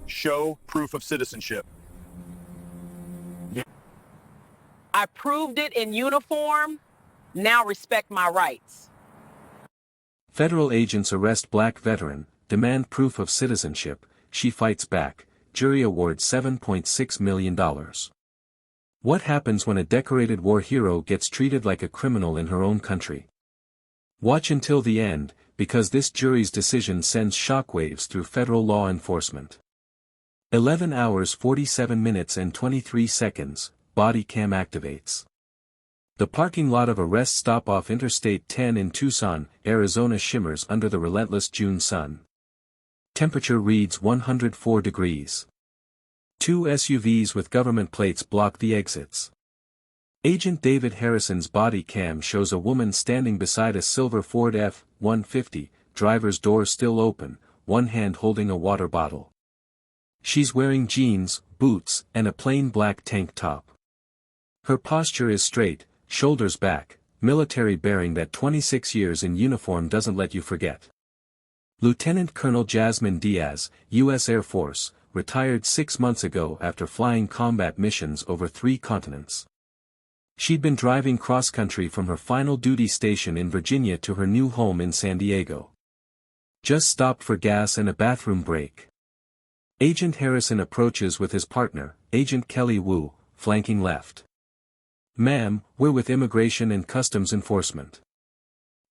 Show proof of citizenship. I proved it in uniform. Now respect my rights. Federal agents arrest black veteran, demand proof of citizenship, she fights back, jury awards $7.6 million. What happens when a decorated war hero gets treated like a criminal in her own country? Watch until the end, because this jury's decision sends shockwaves through federal law enforcement. 11 hours 47 minutes and 23 seconds, body cam activates. The parking lot of a rest stop off Interstate 10 in Tucson, Arizona shimmers under the relentless June sun. Temperature reads 104 degrees. Two SUVs with government plates block the exits. Agent David Harrison's body cam shows a woman standing beside a silver Ford F-150, driver's door still open, one hand holding a water bottle. She's wearing jeans, boots, and a plain black tank top. Her posture is straight, shoulders back, military bearing that 26 years in uniform doesn't let you forget. Lieutenant Colonel Jasmine Diaz, U.S. Air Force, retired 6 months ago after flying combat missions over 3 continents. She'd been driving cross-country from her final duty station in Virginia to her new home in San Diego. Just stopped for gas and a bathroom break. Agent Harrison approaches with his partner, Agent Kelly Wu, flanking left. "Ma'am, we're with Immigration and Customs Enforcement.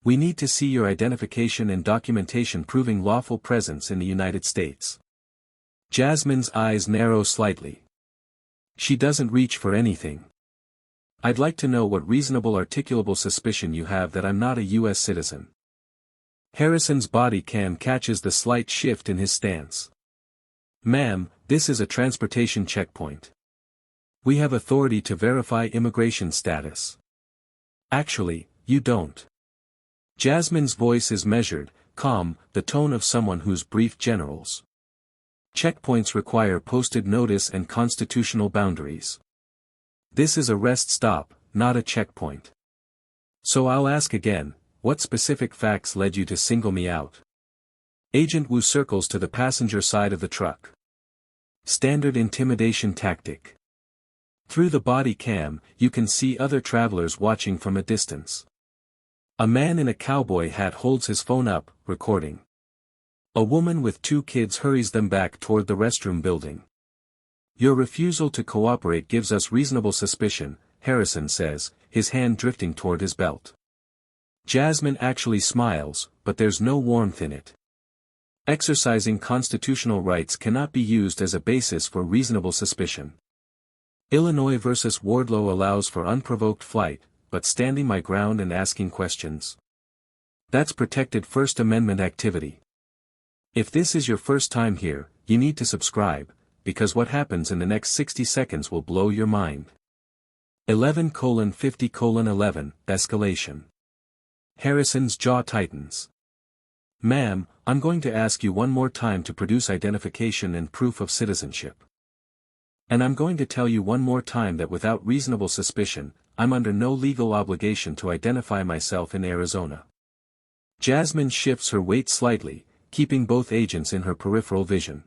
We need to see your identification and documentation proving lawful presence in the United States." Jasmine's eyes narrow slightly. She doesn't reach for anything. "I'd like to know what reasonable articulable suspicion you have that I'm not a U.S. citizen." Harrison's body cam catches the slight shift in his stance. "Ma'am, this is a transportation checkpoint. We have authority to verify immigration status." "Actually, you don't." Jasmine's voice is measured, calm, the tone of someone who's briefed generals. "Checkpoints require posted notice and constitutional boundaries. This is a rest stop, not a checkpoint. So I'll ask again, what specific facts led you to single me out?" Agent Wu circles to the passenger side of the truck. Standard intimidation tactic. Through the body cam, you can see other travelers watching from a distance. A man in a cowboy hat holds his phone up, recording. A woman with 2 kids hurries them back toward the restroom building. "Your refusal to cooperate gives us reasonable suspicion," Harrison says, his hand drifting toward his belt. Jasmine actually smiles, but there's no warmth in it. Exercising constitutional rights cannot be used as a basis for reasonable suspicion. Illinois versus Wardlow allows for unprovoked flight, but standing my ground and asking questions. That's protected First Amendment activity. If this is your first time here, you need to subscribe, because what happens in the next 60 seconds will blow your mind. 11:50:11 Escalation. Harrison's jaw tightens. "Ma'am, I'm going to ask you one more time to produce identification and proof of citizenship. And I'm going to tell you one more time that without reasonable suspicion, I'm under no legal obligation to identify myself in Arizona." Jasmine shifts her weight slightly, keeping both agents in her peripheral vision.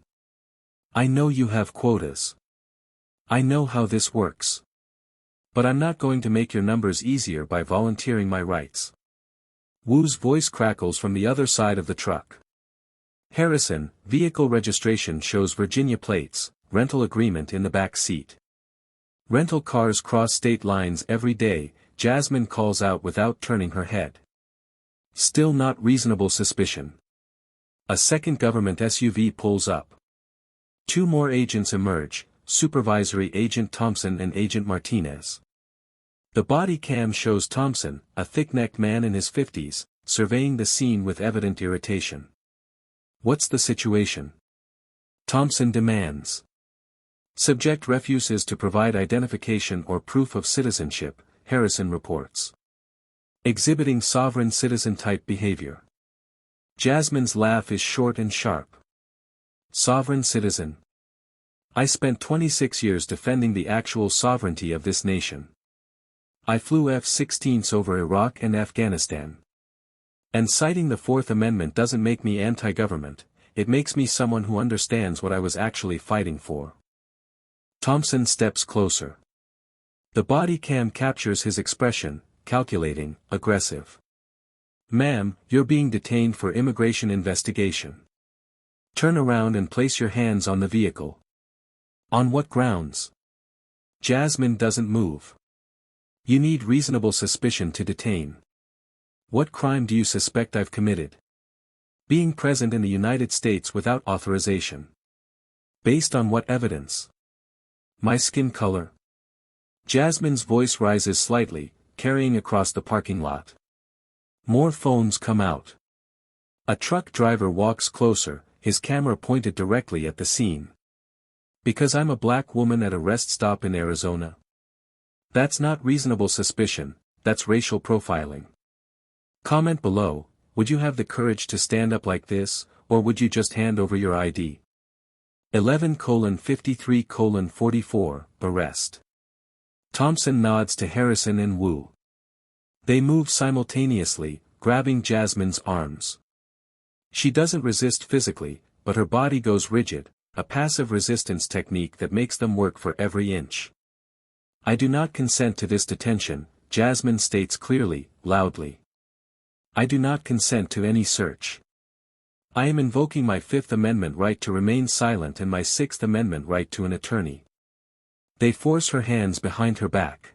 "I know you have quotas. I know how this works. But I'm not going to make your numbers easier by volunteering my rights." Wu's voice crackles from the other side of the truck. "Harrison, vehicle registration shows Virginia plates, rental agreement in the back seat. Rental cars cross state lines every day," Jasmine calls out without turning her head. Still not reasonable suspicion. A second government SUV pulls up. 2 more agents emerge, Supervisory Agent Thompson and Agent Martinez. The body cam shows Thompson, a thick-necked man in his 50s, surveying the scene with evident irritation. "What's the situation?" Thompson demands. "Subject refuses to provide identification or proof of citizenship," Harrison reports. "Exhibiting sovereign citizen-type behavior." Jasmine's laugh is short and sharp. "Sovereign citizen? I spent 26 years defending the actual sovereignty of this nation. I flew F-16s over Iraq and Afghanistan. And citing the Fourth Amendment doesn't make me anti-government," it makes me someone who understands what I was actually fighting for. Thompson steps closer. The body cam captures his expression, calculating, aggressive. Ma'am, you're being detained for immigration investigation. Turn around and place your hands on the vehicle. On what grounds? Jasmine doesn't move. You need reasonable suspicion to detain. What crime do you suspect I've committed? Being present in the United States without authorization. Based on what evidence? My skin color. Jasmine's voice rises slightly, carrying across the parking lot. More phones come out. A truck driver walks closer, his camera pointed directly at the scene. Because I'm a black woman at a rest stop in Arizona? That's not reasonable suspicion, that's racial profiling. Comment below, would you have the courage to stand up like this, or would you just hand over your ID? 11:53:44, arrest. Thompson nods to Harrison and Wu. They move simultaneously, grabbing Jasmine's arms. She doesn't resist physically, but her body goes rigid, a passive resistance technique that makes them work for every inch. I do not consent to this detention, Jasmine states clearly, loudly. I do not consent to any search. I am invoking my Fifth Amendment right to remain silent and my Sixth Amendment right to an attorney. They force her hands behind her back.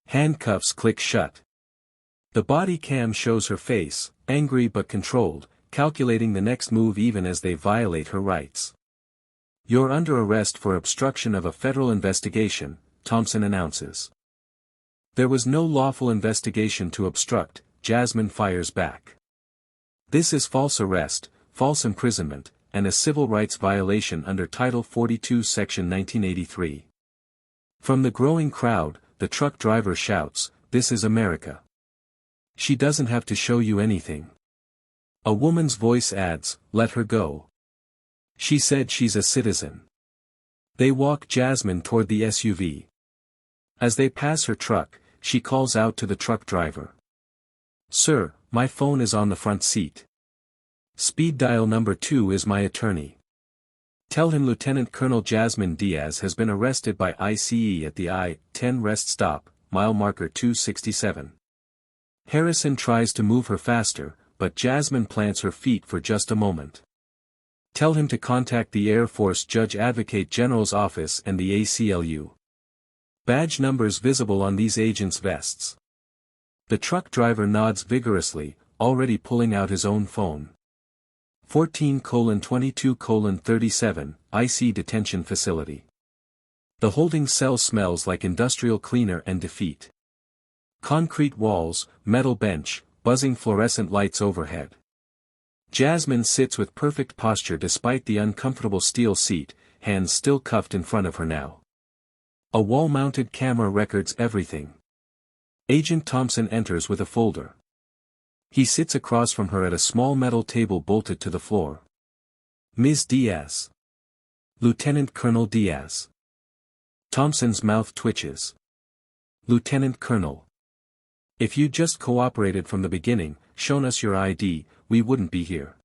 Handcuffs click shut. The body cam shows her face, angry but controlled, calculating the next move even as they violate her rights. You're under arrest for obstruction of a federal investigation, Thompson announces. There was no lawful investigation to obstruct, Jasmine fires back. This is false arrest, false imprisonment, and a civil rights violation under Title 42 Section 1983. From the growing crowd, the truck driver shouts, "This is America. She doesn't have to show you anything." A woman's voice adds, "Let her go. She said she's a citizen." They walk Jasmine toward the SUV. As they pass her truck, she calls out to the truck driver. "Sir, my phone is on the front seat. Speed dial number 2 is my attorney. Tell him Lieutenant Colonel Jasmine Diaz has been arrested by ICE at the I-10 rest stop, mile marker 267. Harrison tries to move her faster, but Jasmine plants her feet for just a moment. Tell him to contact the Air Force Judge Advocate General's office and the ACLU. Badge numbers visible on these agents' vests." The truck driver nods vigorously, already pulling out his own phone. 14:22:37, IC detention facility. The holding cell smells like industrial cleaner and defeat. Concrete walls, metal bench, buzzing fluorescent lights overhead. Jasmine sits with perfect posture despite the uncomfortable steel seat, hands still cuffed in front of her now. A wall-mounted camera records everything. Agent Thompson enters with a folder. He sits across from her at a small metal table bolted to the floor. "Ms. Diaz. Lieutenant Colonel Diaz." Thompson's mouth twitches. "Lieutenant Colonel. If you'd just cooperated from the beginning, shown us your ID, we wouldn't be here.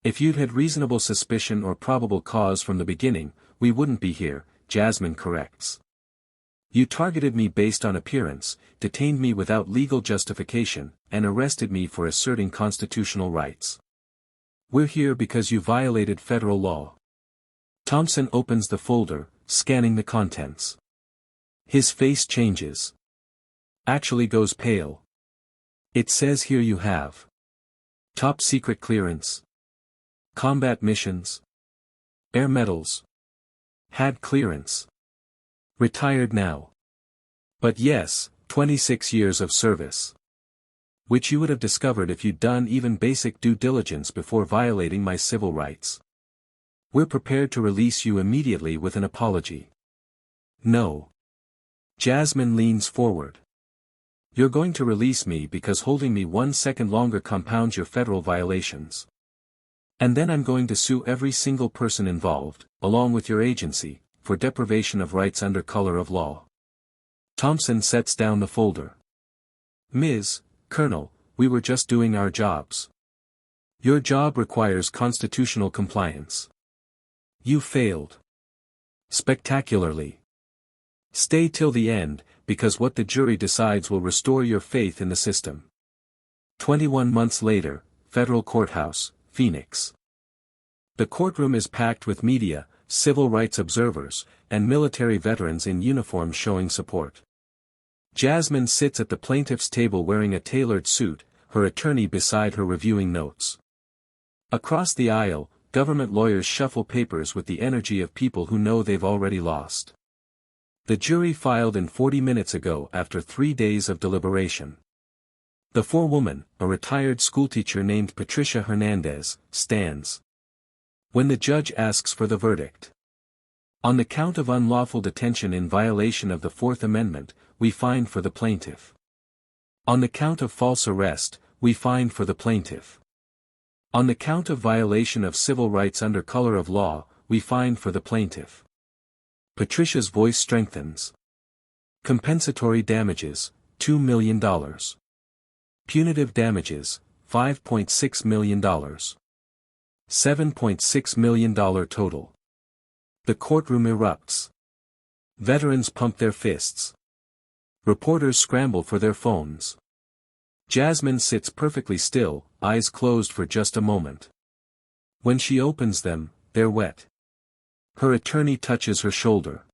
If you'd had reasonable suspicion or probable cause from the beginning, we wouldn't be here," Jasmine corrects. "You targeted me based on appearance, detained me without legal justification, and arrested me for asserting constitutional rights. We're here because you violated federal law." Thompson opens the folder, scanning the contents. His face changes. Actually goes pale. It says here you have top secret clearance, combat missions, air medals, had clearance, retired now. But yes, 26 years of service. Which you would have discovered if you'd done even basic due diligence before violating my civil rights. We're prepared to release you immediately with an apology." "No." Jasmine leans forward. "You're going to release me because holding me 1 second longer compounds your federal violations. And then I'm going to sue every single person involved, along with your agency, for deprivation of rights under color of law." Thompson sets down the folder. "Ms. Colonel, we were just doing our jobs. Your job requires constitutional compliance. You failed. Spectacularly. Stay till the end, because what the jury decides will restore your faith in the system. 21 months later, Federal Courthouse, Phoenix. The courtroom is packed with media, civil rights observers, and military veterans in uniform showing support. Jasmine sits at the plaintiff's table wearing a tailored suit, her attorney beside her reviewing notes. Across the aisle, government lawyers shuffle papers with the energy of people who know they've already lost. The jury filed in 40 minutes ago after 3 days of deliberation. The forewoman, a retired schoolteacher named Patricia Hernandez, stands. When the judge asks for the verdict. On the count of unlawful detention in violation of the Fourth Amendment, we find for the plaintiff. On the count of false arrest, we find for the plaintiff. On the count of violation of civil rights under color of law, we find for the plaintiff. Patricia's voice strengthens. Compensatory damages, $2 million. Punitive damages, $5.6 million. $7.6 million total. The courtroom erupts. Veterans pump their fists. Reporters scramble for their phones. Jasmine sits perfectly still, eyes closed for just a moment. When she opens them, they're wet. Her attorney touches her shoulder.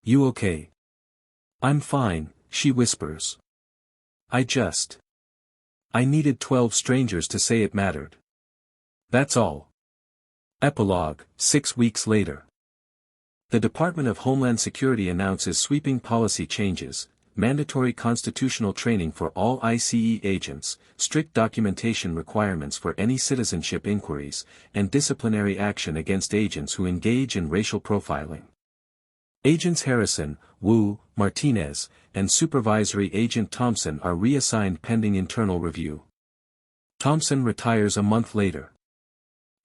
"You okay?" "I'm fine," she whispers. I needed 12 strangers to say it mattered. That's all." Epilogue, 6 weeks later. The Department of Homeland Security announces sweeping policy changes, mandatory constitutional training for all ICE agents, strict documentation requirements for any citizenship inquiries, and disciplinary action against agents who engage in racial profiling. Agents Harrison, Wu, Martinez, and Supervisory Agent Thompson are reassigned pending internal review. Thompson retires a month later.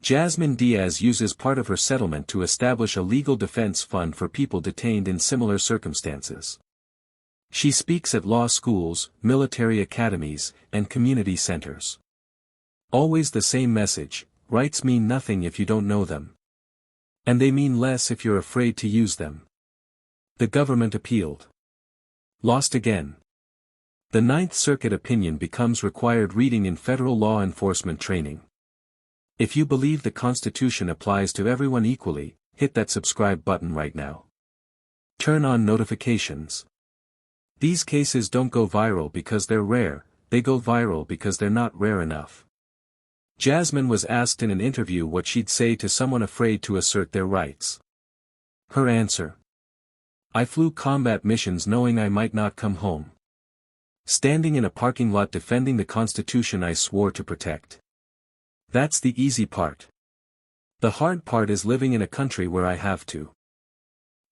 Jasmine Diaz uses part of her settlement to establish a legal defense fund for people detained in similar circumstances. She speaks at law schools, military academies, and community centers. Always the same message: rights mean nothing if you don't know them. And they mean less if you're afraid to use them. The government appealed. Lost again. The Ninth Circuit opinion becomes required reading in federal law enforcement training. If you believe the Constitution applies to everyone equally, hit that subscribe button right now. Turn on notifications. These cases don't go viral because they're rare, they go viral because they're not rare enough. Jasmine was asked in an interview what she'd say to someone afraid to assert their rights. Her answer: "I flew combat missions knowing I might not come home. Standing in a parking lot defending the Constitution I swore to protect. That's the easy part. The hard part is living in a country where I have to.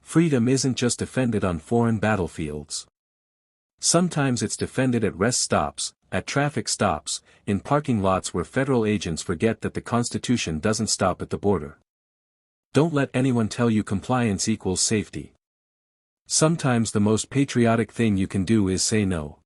Freedom isn't just defended on foreign battlefields. Sometimes it's defended at rest stops, at traffic stops, in parking lots where federal agents forget that the Constitution doesn't stop at the border. Don't let anyone tell you compliance equals safety. Sometimes the most patriotic thing you can do is say no."